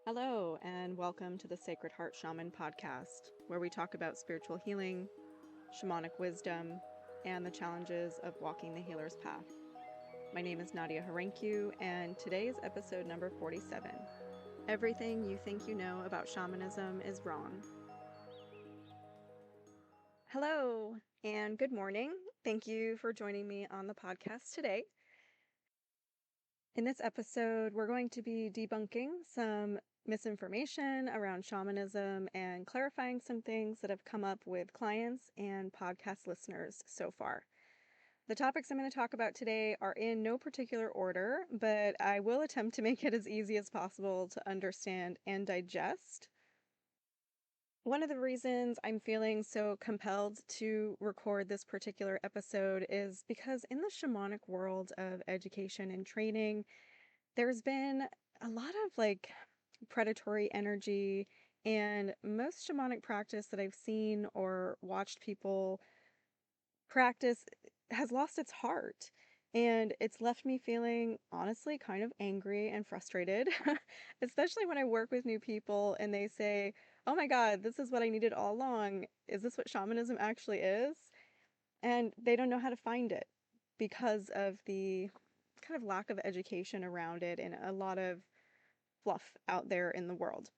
Hello, and welcome to the Sacred Heart Shaman podcast, where we talk about spiritual healing, shamanic wisdom, and the challenges of walking the healer's path. My name is Nadia Harenkiu, and today is episode number 47. Everything you think you know about shamanism is wrong. Hello, and good morning. Thank you for joining me on the podcast today. In this episode, we're going to be debunking some misinformation around shamanism and clarifying some things that have come up with clients and podcast listeners so far. The topics I'm going to talk about today are in no particular order, but I will attempt to make it as easy as possible to understand and digest. One of the reasons I'm feeling so compelled to record this particular episode is because in the shamanic world of education and training, there's been a lot of predatory energy, and most shamanic practice that I've seen or watched people practice has lost its heart. And it's left me feeling honestly kind of angry and frustrated, especially when I work with new people and they say, "Oh my God, this is what I needed all along. Is this what shamanism actually is?" And they don't know how to find it because of the kind of lack of education around it and a lot of fluff out there in the world.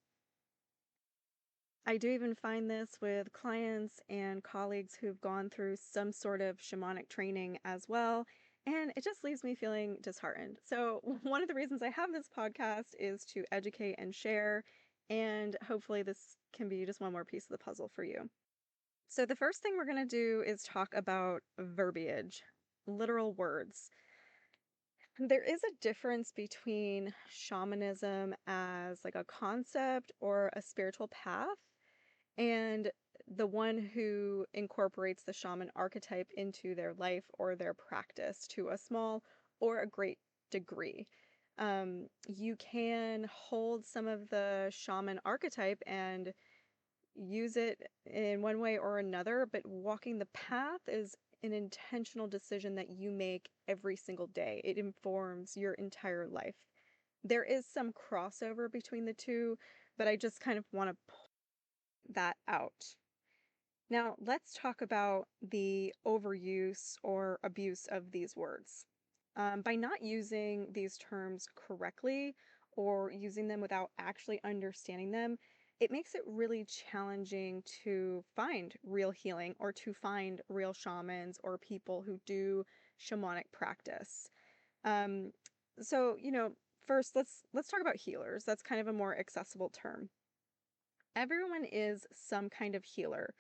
I do even find this with clients and colleagues who've gone through some sort of shamanic training as well, and it just leaves me feeling disheartened. So, one of the reasons I have this podcast is to educate and share, and hopefully, this can be just one more piece of the puzzle for you. So, the first thing we're going to do is talk about verbiage, literal words. There is a difference between shamanism as like a concept or a spiritual path and the one who incorporates the shaman archetype into their life or their practice to a small or a great degree. You can hold some of the shaman archetype and use it in one way or another, but walking the path is an intentional decision that you make every single day. It informs your entire life. There is some crossover between the two, but I just kind of want to pull that out. Now, let's talk about the overuse or abuse of these words. By not using these terms correctly or using them without actually understanding them, it makes it really challenging to find real healing or to find real shamans or people who do shamanic practice. Um, first let's talk about healers. That's kind of a more accessible term. Everyone is some kind of healer,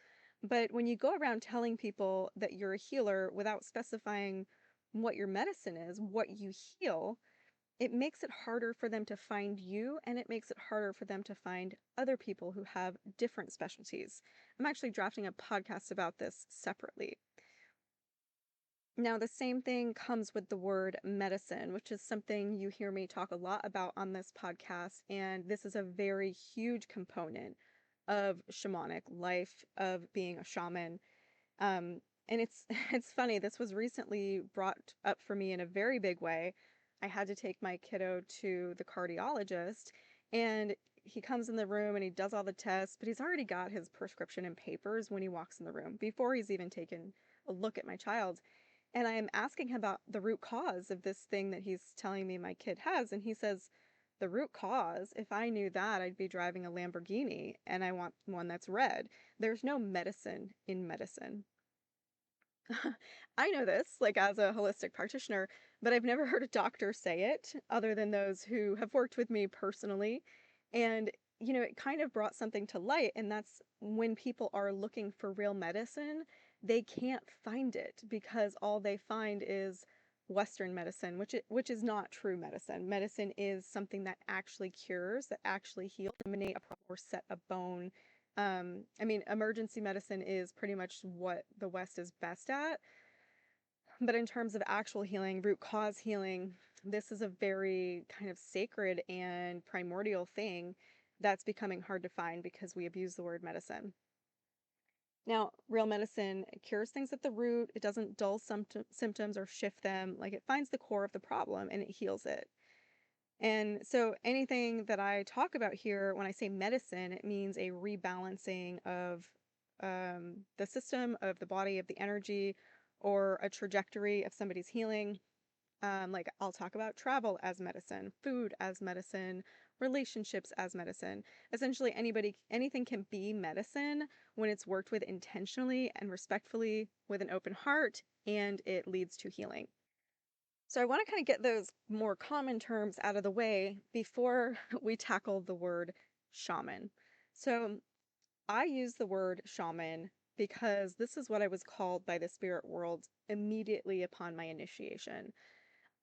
but when you go around telling people that you're a healer without specifying what your medicine is, what you heal, it makes it harder for them to find you, and it makes it harder for them to find other people who have different specialties. I'm actually drafting a podcast about this separately. Now, the same thing comes with the word medicine, which is something you hear me talk a lot about on this podcast, and this is a very huge component of shamanic life, of being a shaman. And it's it's funny, this was recently brought up for me in a very big way. I had to take my kiddo to the cardiologist, and he comes in the room and he does all the tests, but he's already got his prescription and papers when he walks in the room before he's even taken a look at my child. And I am asking him about the root cause of this thing that he's telling me my kid has, and he says, "The root cause, if I knew that, I'd be driving a Lamborghini, and I want one that's red. There's no medicine in medicine." I know this, like as a holistic practitioner, but I've never heard a doctor say it other than those who have worked with me personally. And, it kind of brought something to light, and that's when people are looking for real medicine, they can't find it because all they find is Western medicine, which is not true medicine. Medicine is something that actually cures, that actually heals, eliminate a problem or set a bone. Emergency medicine is pretty much what the West is best at. But in terms of actual healing, root cause healing, this is a very kind of sacred and primordial thing that's becoming hard to find because we abuse the word medicine. Now, real medicine cures things at the root. It doesn't dull symptoms or shift them. Like, it finds the core of the problem and it heals it. And so anything that I talk about here, when I say medicine, it means a rebalancing of the system, of the body, of the energy, or a trajectory of somebody's healing. Like I'll talk about travel as medicine, food as medicine, relationships as medicine. Essentially, anything can be medicine when it's worked with intentionally and respectfully with an open heart, and it leads to healing. So I want to kind of get those more common terms out of the way before we tackle the word shaman. So I use the word shaman because this is what I was called by the spirit world immediately upon my initiation.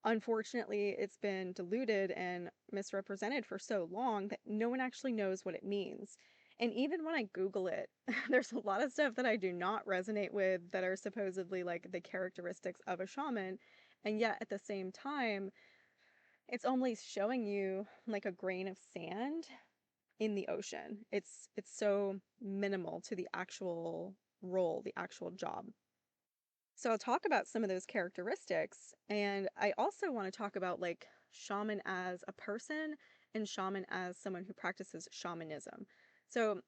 Unfortunately, it's been diluted and misrepresented for so long that no one actually knows what it means. And even when I Google it, there's a lot of stuff that I do not resonate with that are supposedly like the characteristics of a shaman. And yet at the same time, it's only showing you like a grain of sand in the ocean. It's so minimal to the actual role, the actual job. So I'll talk about some of those characteristics, and I also want to talk about like shaman as a person and shaman as someone who practices shamanism. So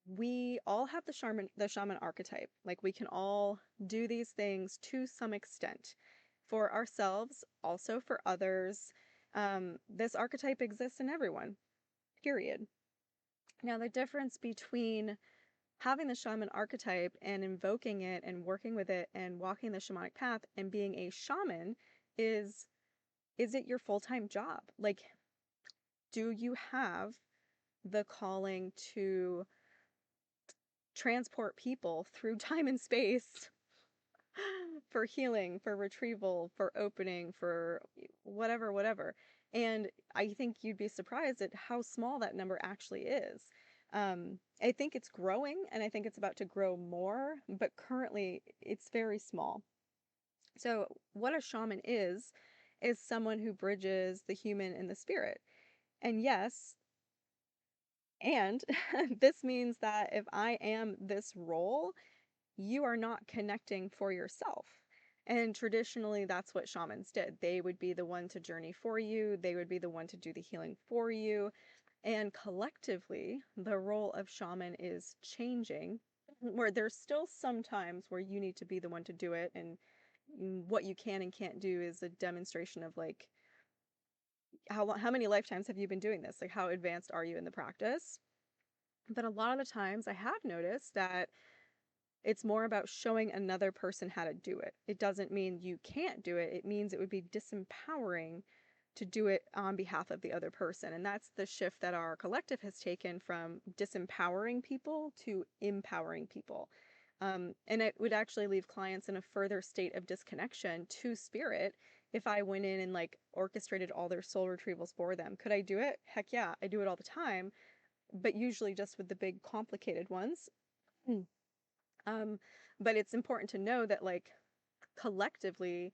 we all have the shaman archetype. Like we can all do these things to some extent for ourselves, also for others. This archetype exists in everyone, period. Now, the difference between having the shaman archetype and invoking it and working with it and walking the shamanic path and being a shaman is it your full-time job? Like, do you have the calling to transport people through time and space for healing, for retrieval, for opening, for whatever, whatever? And I think you'd be surprised at how small that number actually is. I think it's growing and I think it's about to grow more, but currently it's very small. So, what a shaman is someone who bridges the human and the spirit. And yes, and this means that if I am this role, you are not connecting for yourself. And traditionally, that's what shamans did. They would be the one to journey for you, they would be the one to do the healing for you. And collectively, the role of shaman is changing, where there's still some times where you need to be the one to do it. And what you can and can't do is a demonstration of like, how many lifetimes have you been doing this? Like, how advanced are you in the practice? But a lot of the times, I have noticed that it's more about showing another person how to do it. It doesn't mean you can't do it. It means it would be disempowering to do it on behalf of the other person. And that's the shift that our collective has taken from disempowering people to empowering people. And it would actually leave clients in a further state of disconnection to spirit if I went in and like orchestrated all their soul retrievals for them. Could I do it? Heck yeah, I do it all the time, but usually just with the big complicated ones. Um, but it's important to know that, like, collectively,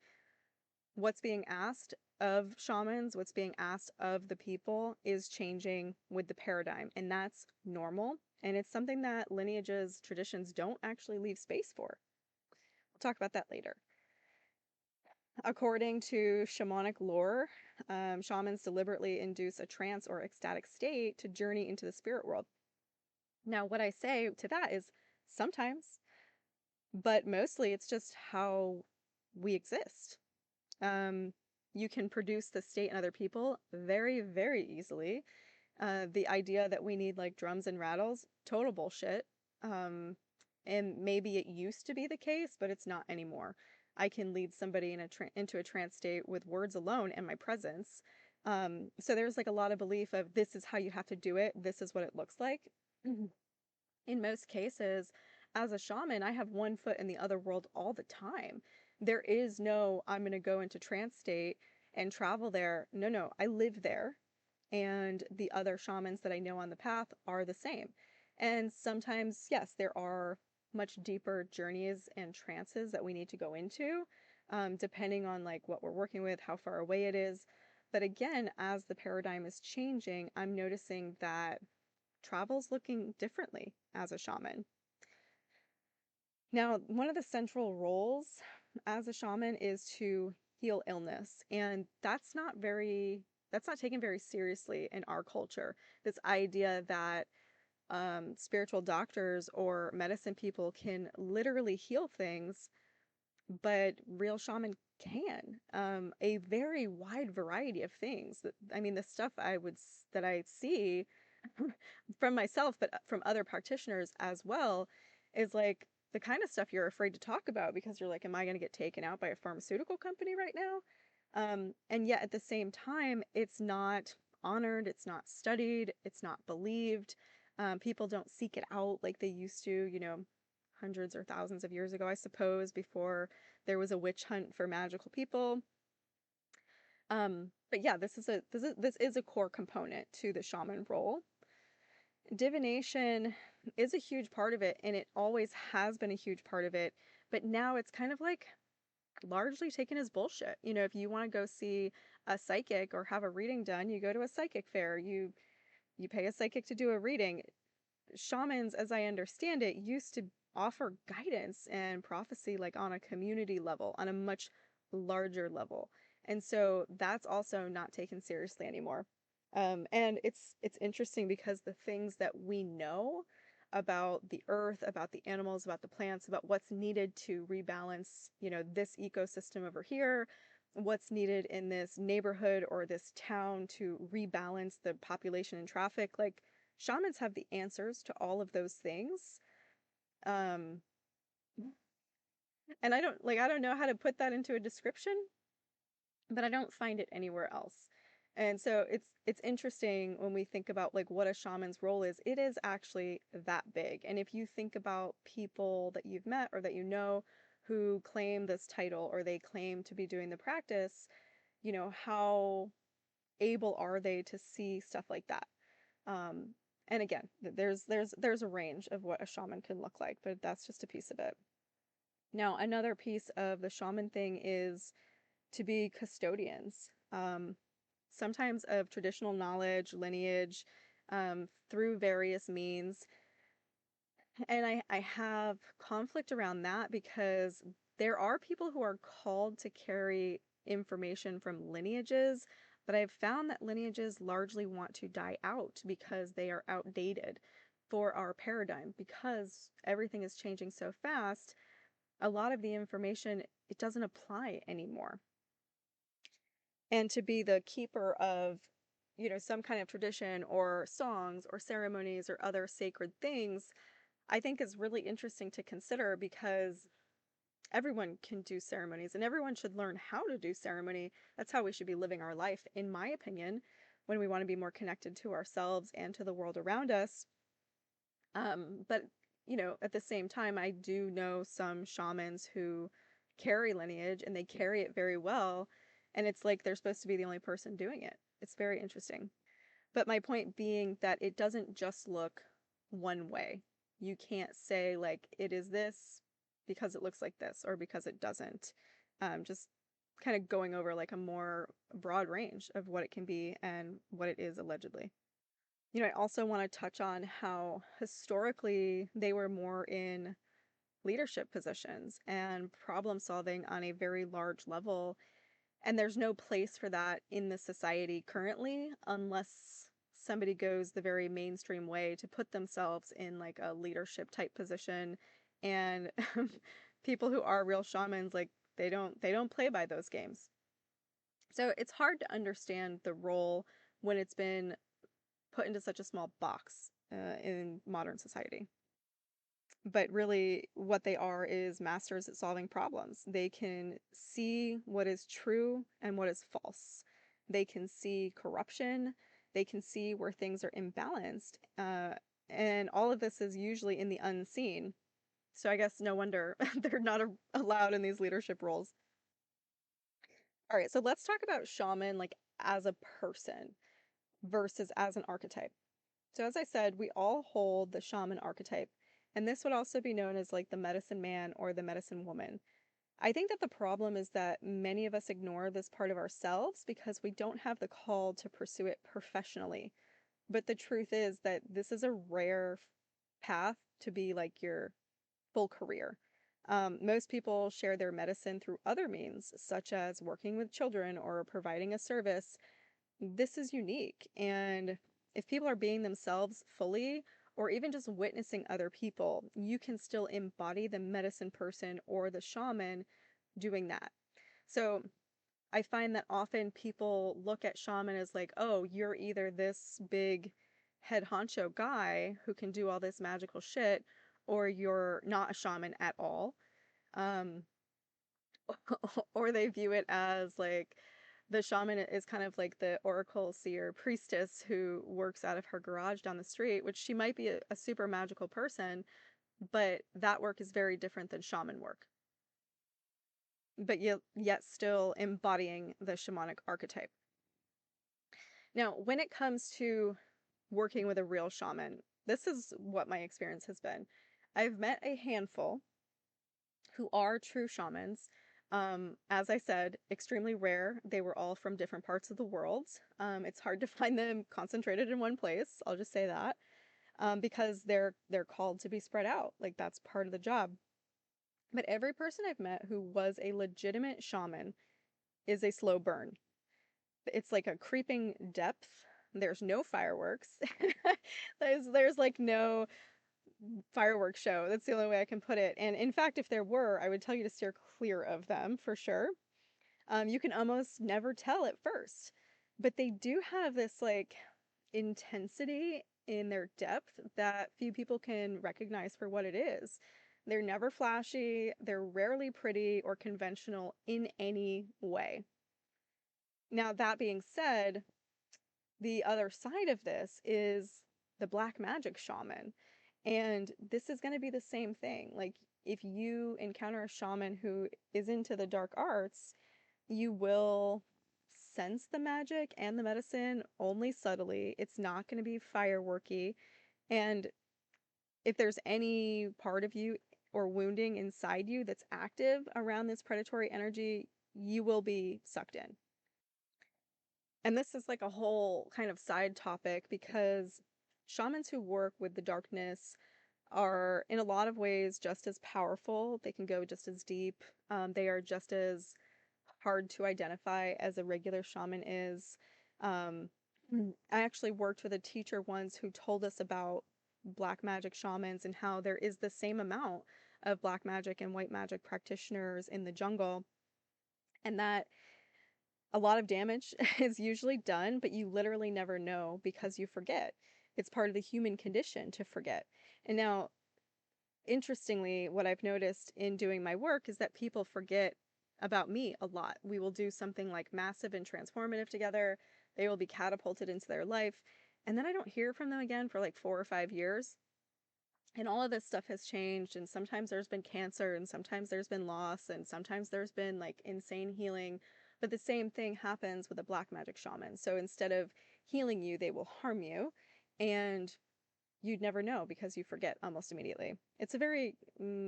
what's being asked of shamans, what's being asked of the people is changing with the paradigm, and that's normal. And it's something that lineages, traditions don't actually leave space for. We'll talk about that later. According to shamanic lore, shamans deliberately induce a trance or ecstatic state to journey into the spirit world. Now, what I say to that is sometimes, but mostly it's just how we exist. Um, you can produce the state in other people very, very easily. The idea that we need like drums and rattles, total bullshit. Um, and maybe it used to be the case, but it's not anymore. I can lead somebody into a trance state with words alone and my presence. So there's like a lot of belief of this is how you have to do it. This is what it looks like. In most cases, as a shaman, I have one foot in the other world all the time. There is no, I'm going to go into trance state and travel there. No, no, I live there. And the other shamans that I know on the path are the same. And sometimes, yes, there are much deeper journeys and trances that we need to go into, depending on like what we're working with, how far away it is. But again, as the paradigm is changing, I'm noticing that travel's looking differently as a shaman. Now, one of the central roles as a shaman is to heal illness, and that's not very that's not taken very seriously in our culture. This idea that spiritual doctors or medicine people can literally heal things, but real shaman can. A very wide variety of things. I mean, the stuff that I see from myself, but from other practitioners as well, is like the kind of stuff you're afraid to talk about because you're like, am I going to get taken out by a pharmaceutical company right now? And yet at the same time, it's not honored, it's not studied, it's not believed. People don't seek it out like they used to, hundreds or thousands of years ago, I suppose, before there was a witch hunt for magical people. But yeah, this is a core component to the shaman role. Divination is a huge part of it, and it always has been a huge part of it. But now it's kind of like largely taken as bullshit. If you want to go see a psychic or have a reading done, you go to a psychic fair. You pay a psychic to do a reading. Shamans, as I understand it, used to offer guidance and prophecy like on a community level, on a much larger level. And so that's also not taken seriously anymore. And it's interesting because the things that we know about the earth, about the animals, about the plants, about what's needed to rebalance, this ecosystem over here, what's needed in this neighborhood or this town to rebalance the population and traffic, like shamans have the answers to all of those things. Um, and I don't know how to put that into a description, but I don't find it anywhere else. And so it's interesting when we think about like what a shaman's role is. It is actually that big. And if you think about people that you've met or that you know who claim this title or they claim to be doing the practice, how able are they to see stuff like that? Um, and again, there's a range of what a shaman can look like, but that's just a piece of it. Now, another piece of the shaman thing is to be custodians, sometimes of traditional knowledge, lineage, through various means. And I have conflict around that because there are people who are called to carry information from lineages, but I've found that lineages largely want to die out because they are outdated for our paradigm. Because everything is changing so fast, a lot of the information, it doesn't apply anymore. And to be the keeper of, some kind of tradition or songs or ceremonies or other sacred things, I think is really interesting to consider because everyone can do ceremonies and everyone should learn how to do ceremony. That's how we should be living our life, in my opinion, when we want to be more connected to ourselves and to the world around us. But, at the same time, I do know some shamans who carry lineage and they carry it very well. And it's like they're supposed to be the only person doing it. It's very interesting. But my point being that it doesn't just look one way. You can't say, like, it is this because it looks like this or because it doesn't. Just kind of going over like a more broad range of what it can be and what it is allegedly. I also want to touch on how historically they were more in leadership positions and problem solving on a very large level. And there's no place for that in the society currently unless somebody goes the very mainstream way to put themselves in like a leadership type position. And people who are real shamans, like they don't play by those games. So it's hard to understand the role when it's been put into such a small box in modern society. But really, what they are is masters at solving problems. They can see what is true and what is false. They can see corruption. They can see where things are imbalanced. And all of this is usually in the unseen. So I guess no wonder they're not allowed in these leadership roles. All right, so let's talk about shaman like as a person versus as an archetype. So, as I said, we all hold the shaman archetype, and this would also be known as like the medicine man or the medicine woman. I think that the problem is that many of us ignore this part of ourselves because we don't have the call to pursue it professionally. But the truth is that this is a rare path to be like your full career. Most people share their medicine through other means, such as working with children or providing a service, this is unique. And if people are being themselves fully, or even just witnessing other people, you can still embody the medicine person or the shaman doing that. So I find that often people look at shaman as like, oh, you're either this big head honcho guy who can do all this magical shit, or you're not a shaman at all. Um, or they view it as like the shaman is kind of like the oracle seer priestess who works out of her garage down the street, which she might be a super magical person, but that work is very different than shaman work. But yet still embodying the shamanic archetype. Now, when it comes to working with a real shaman, this is what my experience has been. I've met a handful who are true shamans. As I said, extremely rare. They were all from different parts of the world. It's hard to find them concentrated in one place. I'll just say that, because they're called to be spread out. Like that's part of the job. But every person I've met who was a legitimate shaman is a slow burn. It's like a creeping depth. There's no fireworks. There's like no fireworks show. That's the only way I can put it. And in fact, if there were, I would tell you to steer clear of them for sure. You can almost never tell at first, but they do have this like intensity in their depth that few people can recognize for what it is. They're never flashy, they're rarely pretty or conventional in any way. Now, that being said, the other side of this is the black magic shaman. And this is going to be the same thing. Like, if you encounter a shaman who is into the dark arts, you will sense the magic and the medicine only subtly. It's not going to be fireworky. And if there's any part of you or wounding inside you that's active around this predatory energy, you will be sucked in. And this is like a whole kind of side topic because shamans who work with the darkness are in a lot of ways just as powerful. They can go just as deep. They are just as hard to identify as a regular shaman is. Um, I actually worked with a teacher once who told us about black magic shamans and how there is the same amount of black magic and white magic practitioners in the jungle, and that a lot of damage is usually done, but you literally never know because you forget. It's part of the human condition to forget. And now, interestingly, what I've noticed in doing my work is that people forget about me a lot. We will do something like massive and transformative together. They will be catapulted into their life. And then I don't hear from them again for like 4 or 5 years. And all of this stuff has changed. And sometimes there's been cancer, and sometimes there's been loss, and sometimes there's been like insane healing. But the same thing happens with a black magic shaman. So instead of healing you, they will harm you. And you'd never know because you forget almost immediately. It's a very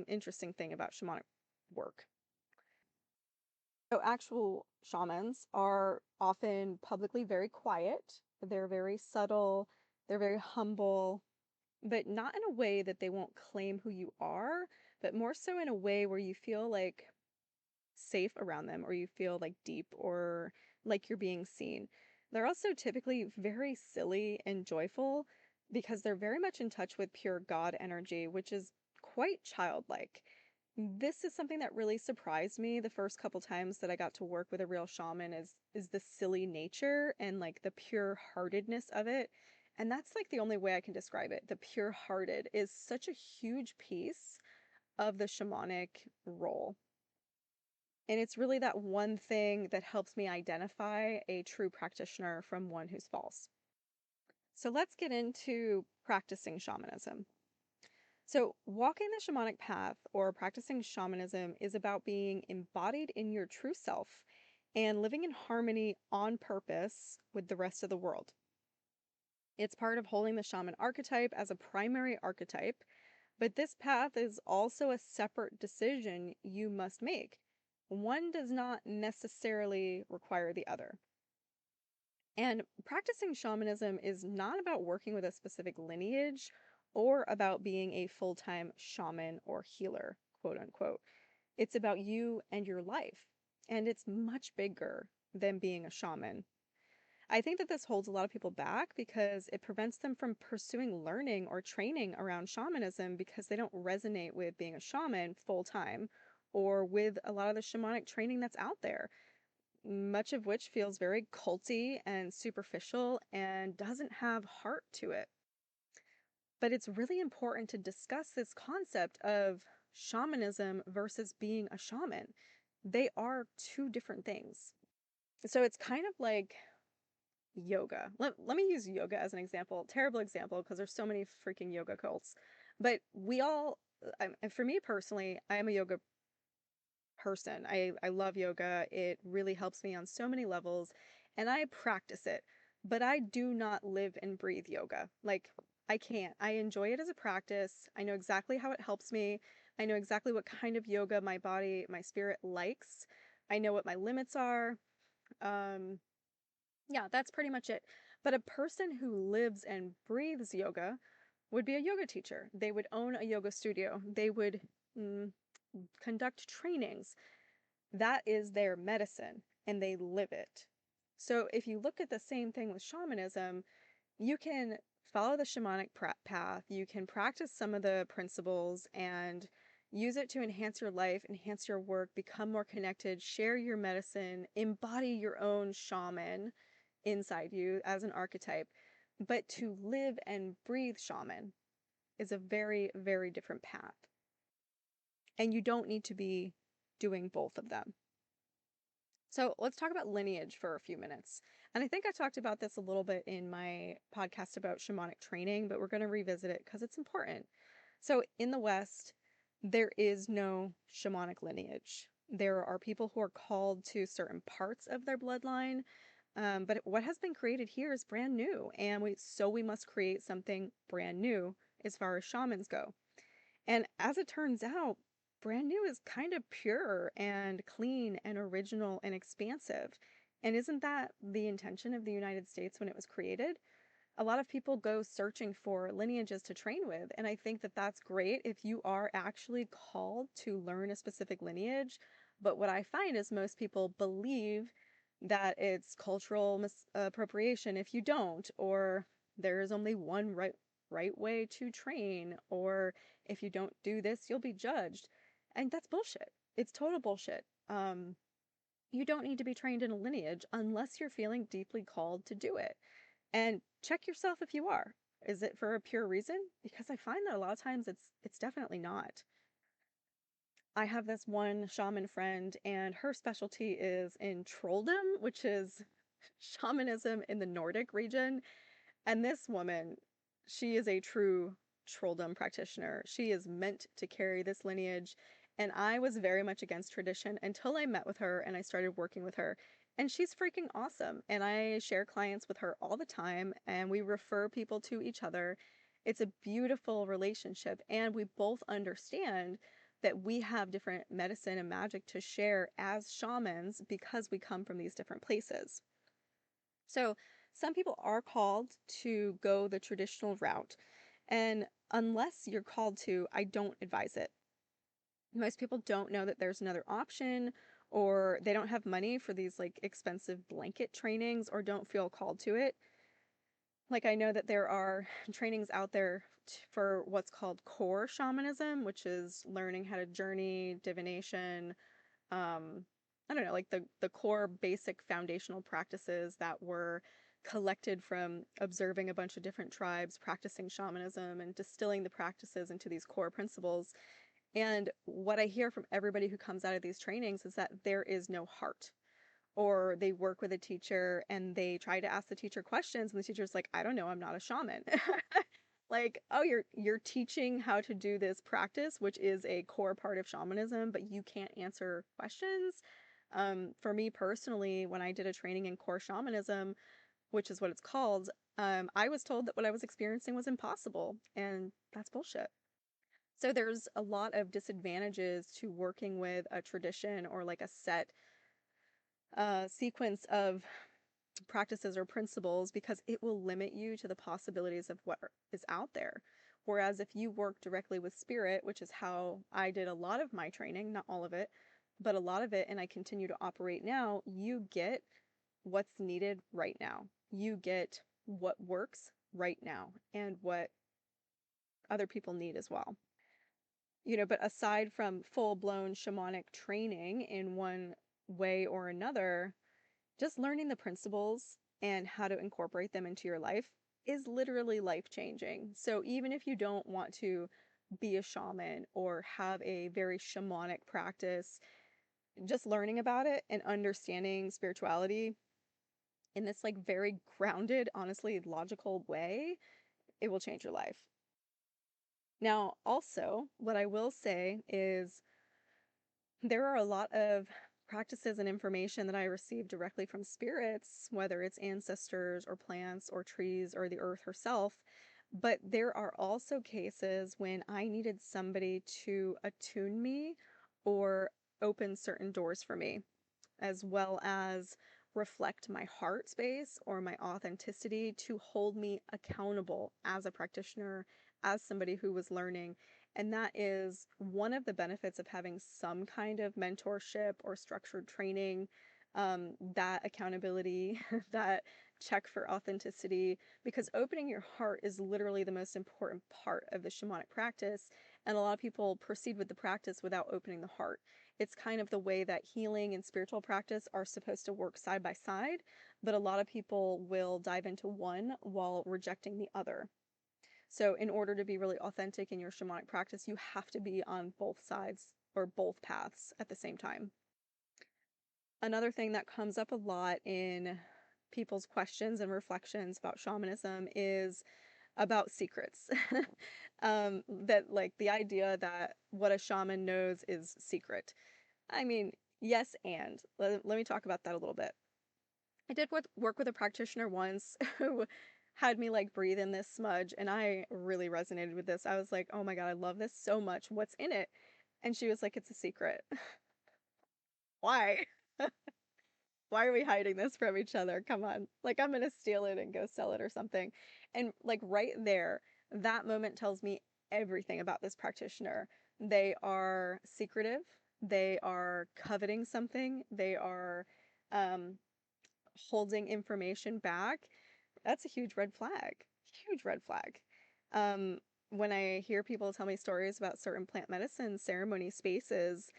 interesting thing about shamanic work. So, actual shamans are often publicly very quiet, they're very subtle, they're very humble, but not in a way that they won't claim who you are, but more so in a way where you feel like safe around them or you feel like deep or like you're being seen. They're also typically very silly and joyful because they're very much in touch with pure God energy, which is quite childlike. This is something that really surprised me the first couple times that I got to work with a real shaman is the silly nature and like the pure heartedness of it. And that's like the only way I can describe it. The pure hearted is such a huge piece of the shamanic role. And it's really that one thing that helps me identify a true practitioner from one who's false. So let's get into practicing shamanism. So, walking the shamanic path or practicing shamanism is about being embodied in your true self and living in harmony on purpose with the rest of the world. It's part of holding the shaman archetype as a primary archetype, but this path is also a separate decision you must make. One does not necessarily require the other. And practicing shamanism is not about working with a specific lineage or about being a full time shaman or healer, quote unquote. It's about you and your life. And it's much bigger than being a shaman. I think that this holds a lot of people back because it prevents them from pursuing learning or training around shamanism because they don't resonate with being a shaman full time or with a lot of the shamanic training that's out there, much of which feels very culty and superficial and doesn't have heart to it. But it's really important to discuss this concept of shamanism versus being a shaman. They are two different things. So it's kind of like yoga. Let me use yoga as an example. Terrible example because there's so many freaking yoga cults. But we all, for me personally, I am a yoga person. I love yoga. It really helps me on so many levels and I practice it. But I do not live and breathe yoga. Like, I can't. I enjoy it as a practice. I know exactly how it helps me. I know exactly what kind of yoga my body, my spirit likes. I know what my limits are. Um, yeah, that's pretty much it. But a person who lives and breathes yoga would be a yoga teacher. They would own a yoga studio. They would mm, conduct trainings. That is their medicine, and they live it. So if you look at the same thing with shamanism, you can follow the shamanic path. You can practice some of the principles and use it to enhance your life, enhance your work, become more connected, share your medicine, embody your own shaman inside you as an archetype. But to live and breathe shaman is a very, very different path. And you don't need to be doing both of them. So let's talk about lineage for a few minutes. And I think I talked about this a little bit in my podcast about shamanic training, but we're going to revisit it because it's important. So in the West, there is no shamanic lineage. There are people who are called to certain parts of their bloodline, but what has been created here is brand new, and we must create something brand new as far as shamans go. And as it turns out, brand new is kind of pure and clean and original and expansive. And isn't that the intention of the United States when it was created? A lot of people go searching for lineages to train with, and I think that that's great if you are actually called to learn a specific lineage. But what I find is most people believe that it's cultural misappropriation if you don't, or there is only one right way to train, or if you don't do this, you'll be judged. And that's bullshit. It's total bullshit. You don't need to be trained in a lineage unless you're feeling deeply called to do it. And check yourself if you are. Is it for a pure reason? Because I find that a lot of times it's definitely not. I have this one shaman friend, and her specialty is in trolldom, which is shamanism in the Nordic region. And this woman, she is a true trolldom practitioner. She is meant to carry this lineage. And I was very much against tradition until I met with her and I started working with her. And she's freaking awesome. And I share clients with her all the time and we refer people to each other. It's a beautiful relationship. And we both understand that we have different medicine and magic to share as shamans because we come from these different places. So some people are called to go the traditional route. And unless you're called to, I don't advise it. Most people don't know that there's another option, or they don't have money for these like expensive blanket trainings, or don't feel called to it. Like, I know that there are trainings out there for what's called core shamanism, which is learning how to journey, divination, um, I don't know, like the core basic foundational practices that were collected from observing a bunch of different tribes, practicing shamanism and distilling the practices into these core principles. And what I hear from everybody who comes out of these trainings is that there is no heart. Or they work with a teacher and they try to ask the teacher questions and the teacher's like, I don't know, I'm not a shaman. Like, oh, you're teaching how to do this practice, which is a core part of shamanism, but you can't answer questions. For me personally, when I did a training in core shamanism, which is what it's called, I was told that what I was experiencing was impossible, and that's bullshit. So there's a lot of disadvantages to working with a tradition or like a set sequence of practices or principles because it will limit you to the possibilities of what is out there. Whereas if you work directly with spirit, which is how I did a lot of my training, not all of it, but a lot of it, and I continue to operate now, you get what's needed right now. you get what works right now and what other people need as well. But aside from full-blown shamanic training in one way or another, just learning the principles and how to incorporate them into your life is literally life-changing. So even if you don't want to be a shaman or have a very shamanic practice, just learning about it and understanding spirituality in this like very grounded, honestly logical way, it will change your life. Now, also, what I will say is there are a lot of practices and information that I receive directly from spirits, whether it's ancestors or plants or trees or the earth herself. But there are also cases when I needed somebody to attune me or open certain doors for me, as well as reflect my heart space or my authenticity to hold me accountable as a practitioner, as somebody who was learning. And that is one of the benefits of having some kind of mentorship or structured training, that accountability, that check for authenticity, because opening your heart is literally the most important part of the shamanic practice. And a lot of people proceed with the practice without opening the heart. It's kind of the way that healing and spiritual practice are supposed to work side by side, but a lot of people will dive into one while rejecting the other. So in order to be really authentic in your shamanic practice, you have to be on both sides or both paths at the same time. Another thing that comes up a lot in people's questions and reflections about shamanism is about secrets. That like the idea that what a shaman knows is secret. I mean, yes, and let me talk about that a little bit. I did work with a practitioner once who had me like breathe in this smudge, and I really resonated with this. I was like, oh my God, I love this so much. What's in it? And she was like, it's a secret. Why? Why are we hiding this from each other? Come on. Like, I'm going to steal it and go sell it or something. And like right there, that moment tells me everything about this practitioner. They are secretive. They are coveting something. They are um, holding information back. That's a huge red flag. Huge red flag. Um, when I hear people tell me stories about certain plant medicine ceremony spaces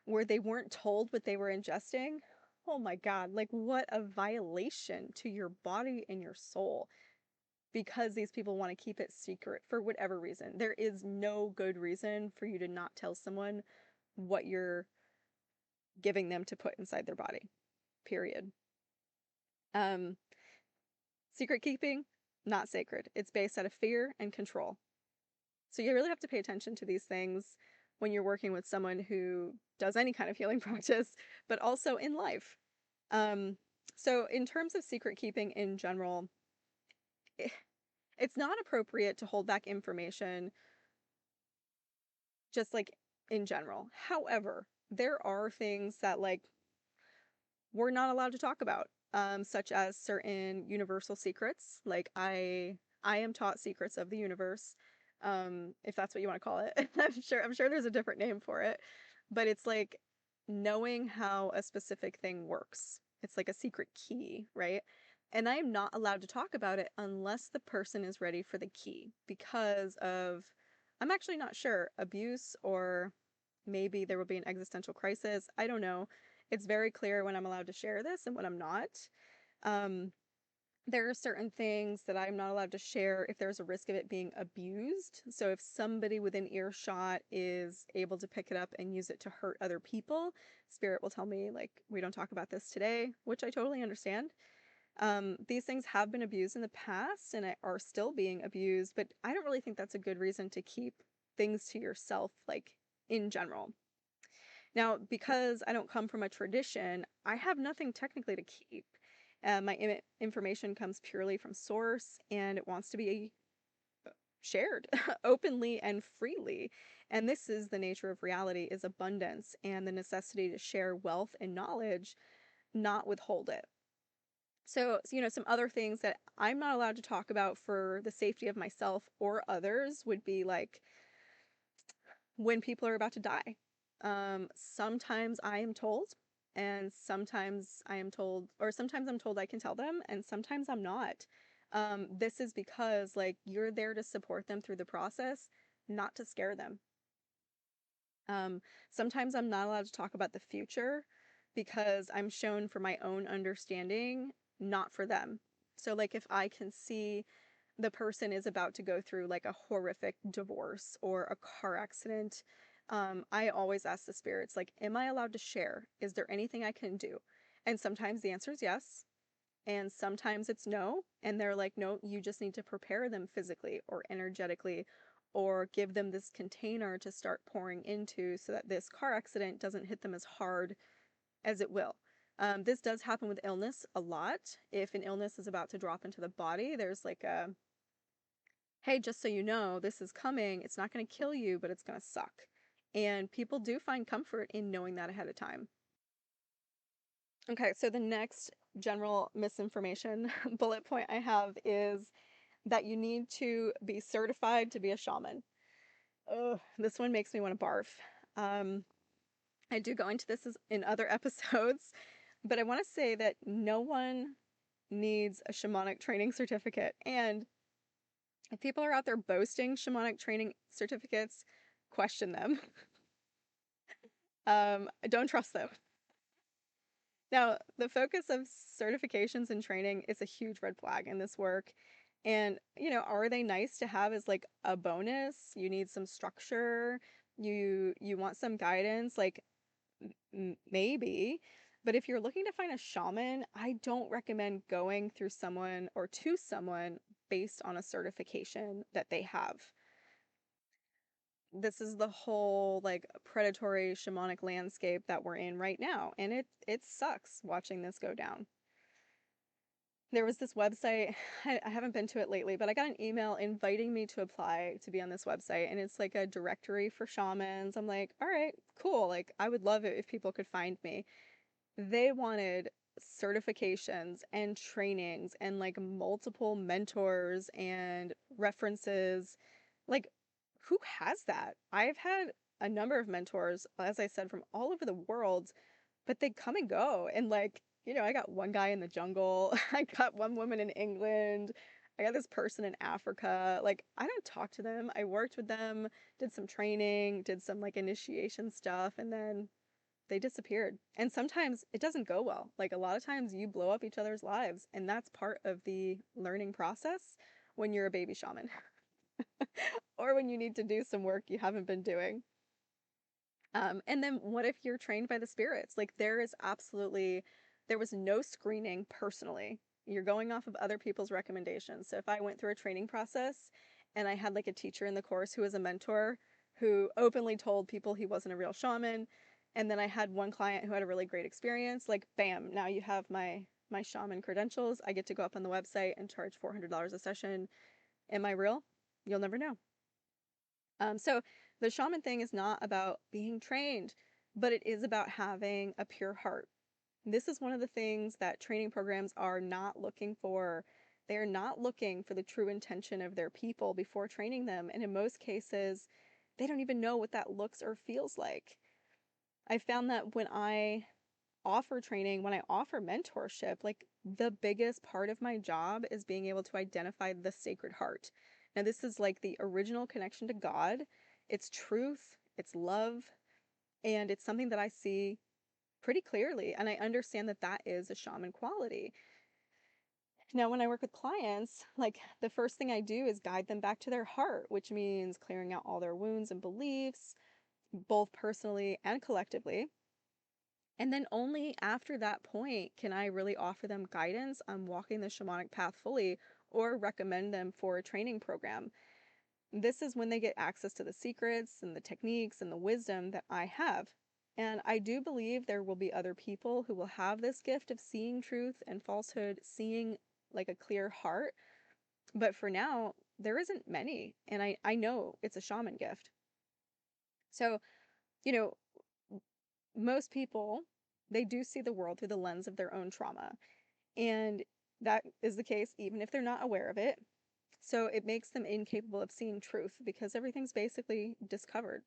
where they weren't told what they were ingesting, oh my God, like what a violation to your body and your soul, because these people want to keep it secret for whatever reason. There is no good reason for you to not tell someone what you're giving them to put inside their body, period. Um, Secret keeping, not sacred. It's based out of fear and control. So you really have to pay attention to these things when you're working with someone who does any kind of healing practice, but also in life. Um, so in terms of secret keeping in general, it's not appropriate to hold back information just like in general. However, there are things that like we're not allowed to talk about, such as certain universal secrets. Like I am taught secrets of the universe, if that's what you want to call it. I'm sure there's a different name for it, but it's like knowing how a specific thing works. It's like a secret key, right? And I am not allowed to talk about it unless the person is ready for the key because of, I'm actually not sure, abuse, or maybe there will be an existential crisis. I don't know. It's very clear when I'm allowed to share this and when I'm not. Um, there are certain things that I'm not allowed to share if there's a risk of it being abused. So if somebody within earshot is able to pick it up and use it to hurt other people, spirit will tell me, like, we don't talk about this today, which I totally understand. These things have been abused in the past and are still being abused, but I don't really think that's a good reason to keep things to yourself, like in general. Now, because I don't come from a tradition, I have nothing technically to keep. My information comes purely from source and it wants to be shared openly and freely. And this is the nature of reality, is abundance and the necessity to share wealth and knowledge, not withhold it. So, some other things that I'm not allowed to talk about for the safety of myself or others would be like when people are about to die. Sometimes I am told And sometimes I am told, or sometimes I'm told I can tell them, and sometimes I'm not. This is because, like, you're there to support them through the process, not to scare them. Um, Sometimes I'm not allowed to talk about the future because I'm shown for my own understanding, not for them. So, like, if I can see the person is about to go through like a horrific divorce or a car accident, I always ask the spirits, like, am I allowed to share? Is there anything I can do? And sometimes the answer is yes. And sometimes it's no. And they're like, no, you just need to prepare them physically or energetically or give them this container to start pouring into so that this car accident doesn't hit them as hard as it will. This does happen with illness a lot. If an illness is about to drop into the body, there's like a, hey, just so you know, this is coming. It's not going to kill you, but it's going to suck. And people do find comfort in knowing that ahead of time. Okay, so the next general misinformation bullet point I have is that you need to be certified to be a shaman. Ugh, this one makes me want to barf. Um, I do go into this in other episodes, but I want to say that no one needs a shamanic training certificate. And if people are out there boasting shamanic training certificates, question them. Don't trust them. Now, the focus of certifications and training is a huge red flag in this work. And, are they nice to have as like a bonus? You need some structure, you want some guidance, like maybe. But if you're looking to find a shaman, I don't recommend going through someone or to someone based on a certification that they have. This is the whole like predatory shamanic landscape that we're in right now, and it sucks watching this go down. There was this website, I haven't been to it lately, but I got an email inviting me to apply to be on this website, and it's like a directory for shamans. I'm like, all right, cool. Like, I would love it if people could find me. They wanted certifications and trainings and like multiple mentors and references. Like, who has that? I've had a number of mentors, as I said, from all over the world, but they come and go. And like, I got one guy in the jungle, I got one woman in England, I got this person in Africa. Like, I don't talk to them. I worked with them, did some training, did some like initiation stuff, and then they disappeared. And sometimes it doesn't go well. Like, a lot of times you blow up each other's lives, and that's part of the learning process when you're a baby shaman or when you need to do some work you haven't been doing. And then what if you're trained by the spirits? Like, there was no screening personally. You're going off of other people's recommendations. So if I went through a training process and I had like a teacher in the course who was a mentor who openly told people he wasn't a real shaman, and then I had one client who had a really great experience, like, bam, now you have my shaman credentials. I get to go up on the website and charge $400 a session. Am I real? You'll never know. So the shaman thing is not about being trained, but it is about having a pure heart. This is one of the things that training programs are not looking for. They're not looking for the true intention of their people before training them. And in most cases, they don't even know what that looks or feels like. I found that when I offer training, when I offer mentorship, like, the biggest part of my job is being able to identify the sacred heart. Now, this is like the original connection to God. It's truth, it's love, and it's something that I see pretty clearly. And I understand that that is a shaman quality. Now, when I work with clients, like, the first thing I do is guide them back to their heart, which means clearing out all their wounds and beliefs, both personally and collectively. And then only after that point can I really offer them guidance on walking the shamanic path fully or recommend them for a training program. This is when they get access to the secrets and the techniques and the wisdom that I have. And I do believe there will be other people who will have this gift of seeing truth and falsehood, seeing like a clear heart. But for now, there isn't many. And I know it's a shaman gift. So, you know, most people, they do see the world through the lens of their own trauma. And that is the case even if they're not aware of it. So it makes them incapable of seeing truth because everything's basically discolored.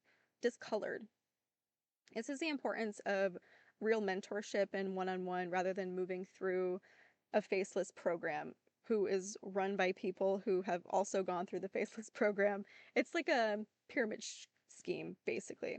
This is the importance of real mentorship and one-on-one rather than moving through a faceless program who is run by people who have also gone through the faceless program. It's like a pyramid scheme, basically.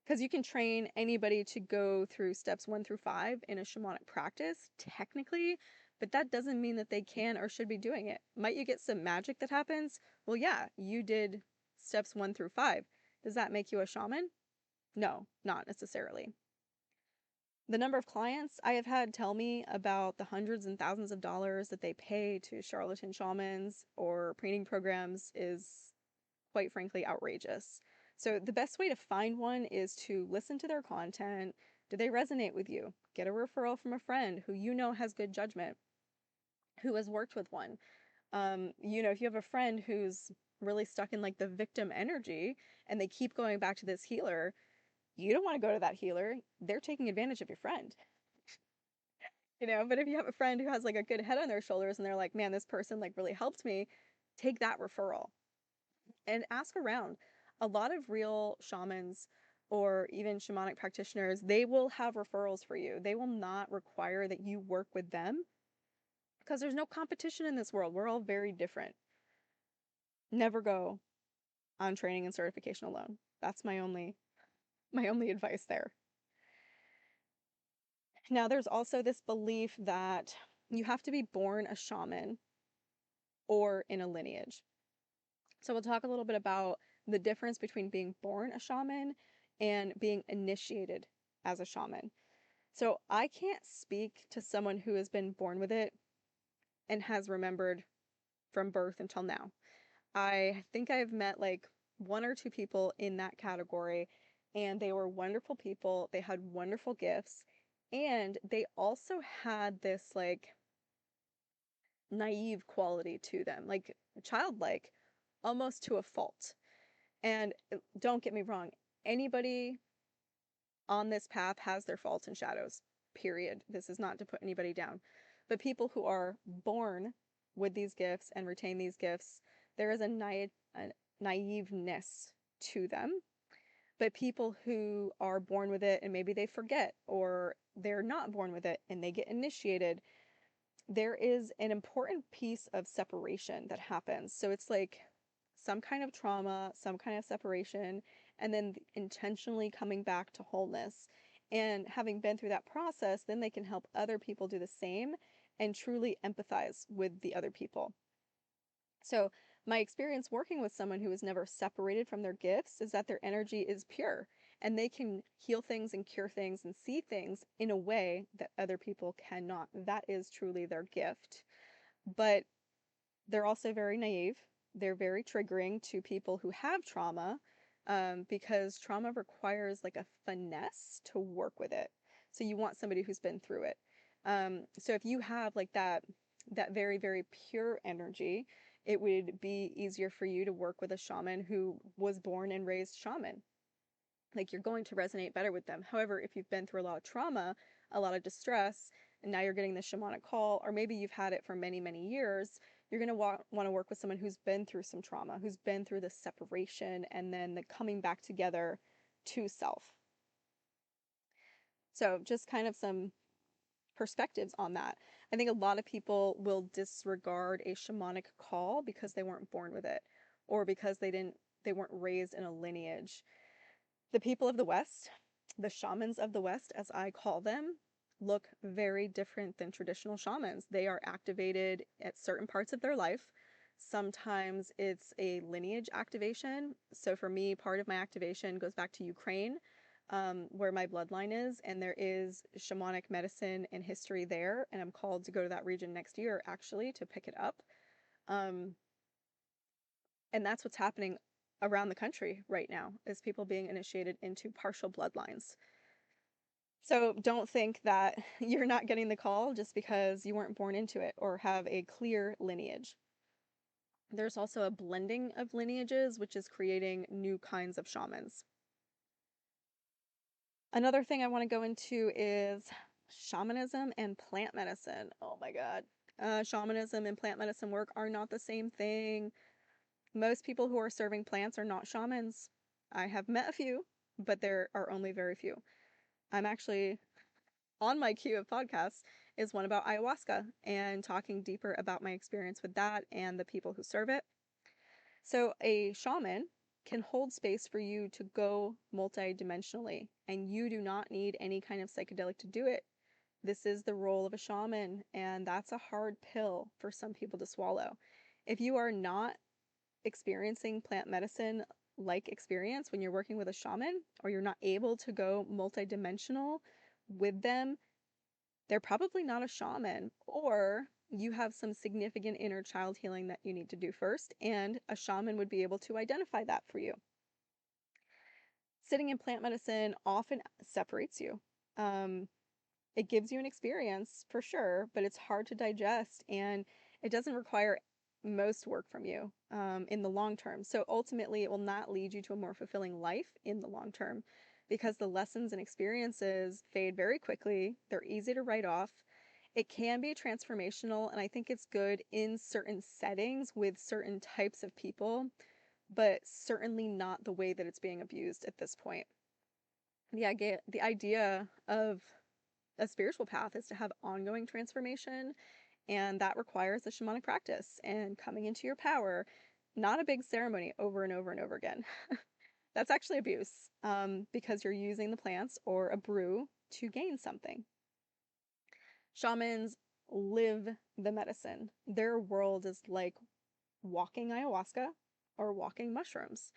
Because you can train anybody to go through steps 1 through 5 in a shamanic practice, technically, but that doesn't mean that they can or should be doing it. Might you get some magic that happens? Well, yeah, you did steps 1 through 5. Does that make you a shaman? No, not necessarily. The number of clients I have had tell me about the hundreds and thousands of dollars that they pay to charlatan shamans or training programs is quite frankly outrageous. So the best way to find one is to listen to their content. Do they resonate with you? Get a referral from a friend who you know has good judgment, who has worked with one. If you have a friend who's really stuck in like the victim energy and they keep going back to this healer, you don't want to go to that healer. They're taking advantage of your friend. But if you have a friend who has like a good head on their shoulders and they're like, man, this person like really helped me, take that referral and ask around. A lot of real shamans or even shamanic practitioners, they will have referrals for you. They will not require that you work with them because there's no competition in this world. We're all very different. Never go on training and certification alone. That's my only advice there. Now, there's also this belief that you have to be born a shaman or in a lineage. So we'll talk a little bit about the difference between being born a shaman and being initiated as a shaman. So I can't speak to someone who has been born with it and has remembered from birth until now. I think I've met like 1 or 2 people in that category, and they were wonderful people. They had wonderful gifts, and they also had this like naive quality to them, like childlike, almost to a fault. And don't get me wrong, anybody on this path has their faults and shadows, period. This is not to put anybody down. But people who are born with these gifts and retain these gifts, there is a naiveness to them. But people who are born with it and maybe they forget or they're not born with it and they get initiated, there is an important piece of separation that happens. So it's like some kind of trauma, some kind of separation, and then intentionally coming back to wholeness. And having been through that process, then they can help other people do the same and truly empathize with the other people. So, my experience working with someone who is never separated from their gifts is that their energy is pure and they can heal things and cure things and see things in a way that other people cannot. That is truly their gift. But they're also very naive. They're very triggering to people who have trauma because trauma requires like a finesse to work with it. So you want somebody who's been through it. So if you have like that very, very pure energy, it would be easier for you to work with a shaman who was born and raised shaman. Like you're going to resonate better with them. However, if you've been through a lot of trauma, a lot of distress, and now you're getting the shamanic call, or maybe you've had it for many, many years, you're going to want to work with someone who's been through some trauma, who's been through the separation and then the coming back together to self. So just kind of some perspectives on that. I think a lot of people will disregard a shamanic call because they weren't born with it or because they weren't raised in a lineage. The people of the West, the shamans of the West, as I call them, look very different than traditional shamans. They are activated at certain parts of their life. Sometimes it's a lineage activation. So for me, part of my activation goes back to Ukraine, where my bloodline is, and there is shamanic medicine and history there. And I'm called to go to that region next year, actually, to pick it up. And that's what's happening around the country right now, is people being initiated into partial bloodlines. So don't think that you're not getting the call just because you weren't born into it or have a clear lineage. There's also a blending of lineages, which is creating new kinds of shamans. Another thing I want to go into is shamanism and plant medicine. Oh my God. Shamanism and plant medicine work are not the same thing. Most people who are serving plants are not shamans. I have met a few, but there are only very few. I'm actually on my queue of podcasts is one about ayahuasca and talking deeper about my experience with that and the people who serve it. So a shaman can hold space for you to go multidimensionally, and you do not need any kind of psychedelic to do it. This is the role of a shaman, and that's a hard pill for some people to swallow. If you are not experiencing plant medicine like experience when you're working with a shaman, or you're not able to go multidimensional with them, they're probably not a shaman, or you have some significant inner child healing that you need to do first, and a shaman would be able to identify that for you. Sitting in plant medicine often separates you. It gives you an experience for sure, but it's hard to digest, and it doesn't require most work from you in the long term. So ultimately, it will not lead you to a more fulfilling life in the long term because the lessons and experiences fade very quickly. They're easy to write off. It can be transformational, and I think it's good in certain settings with certain types of people, but certainly not the way that it's being abused at this point. The idea of a spiritual path is to have ongoing transformation, and that requires a shamanic practice and coming into your power, not a big ceremony over and over and over again. That's actually abuse because you're using the plants or a brew to gain something. Shamans live the medicine. Their world is like walking ayahuasca or walking mushrooms.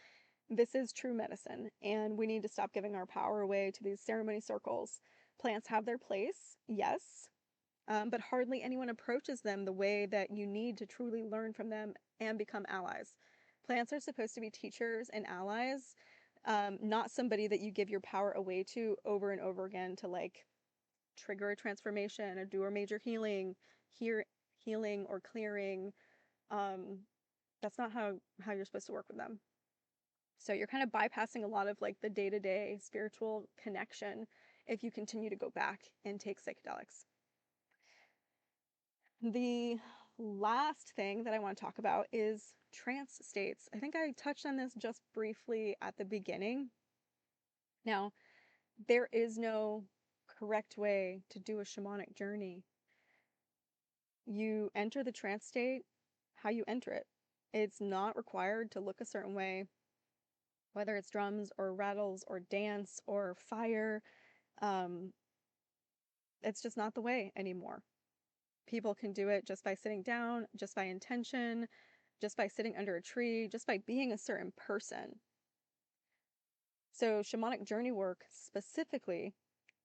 This is true medicine, and we need to stop giving our power away to these ceremony circles. Plants have their place, yes, but hardly anyone approaches them the way that you need to truly learn from them and become allies. Plants are supposed to be teachers and allies, not somebody that you give your power away to over and over again to like trigger a transformation or do a major healing or clearing. Um, that's not how you're supposed to work with them. So you're kind of bypassing a lot of like the day-to-day spiritual connection if you continue to go back and take psychedelics. The last thing that I want to talk about is trance states. I think I touched on this just briefly at the beginning. Now, there is no correct way to do a shamanic journey. You enter the trance state how you enter it. It's not required to look a certain way, whether it's drums or rattles or dance or fire. Um, it's just not the way anymore. People can do it just by sitting down, just by intention, just by sitting under a tree, just by being a certain person. So, shamanic journey work specifically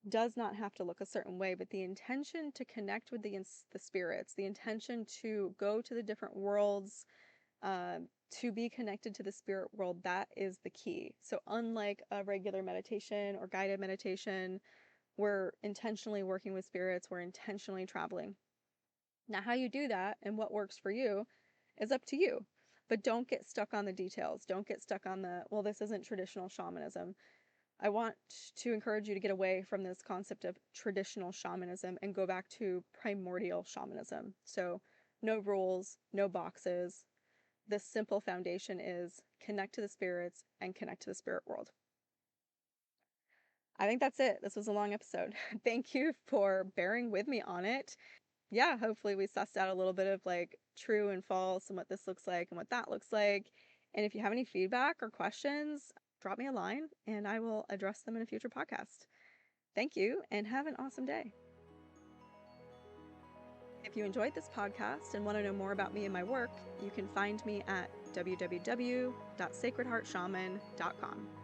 does not have to look a certain way, but the intention to connect with the spirits, the intention to go to the different worlds, to be connected to the spirit world, that is the key. So, unlike a regular meditation or guided meditation, we're intentionally working with spirits, we're intentionally traveling. Now, how you do that and what works for you is up to you. But don't get stuck on the details. Don't get stuck on well, this isn't traditional shamanism. I want to encourage you to get away from this concept of traditional shamanism and go back to primordial shamanism. So, no rules, no boxes. The simple foundation is connect to the spirits and connect to the spirit world. I think that's it. This was a long episode. Thank you for bearing with me on it. Yeah, hopefully we sussed out a little bit of like true and false and what this looks like and what that looks like. And if you have any feedback or questions, drop me a line and I will address them in a future podcast. Thank you and have an awesome day. If you enjoyed this podcast and want to know more about me and my work, you can find me at www.sacredheartshaman.com.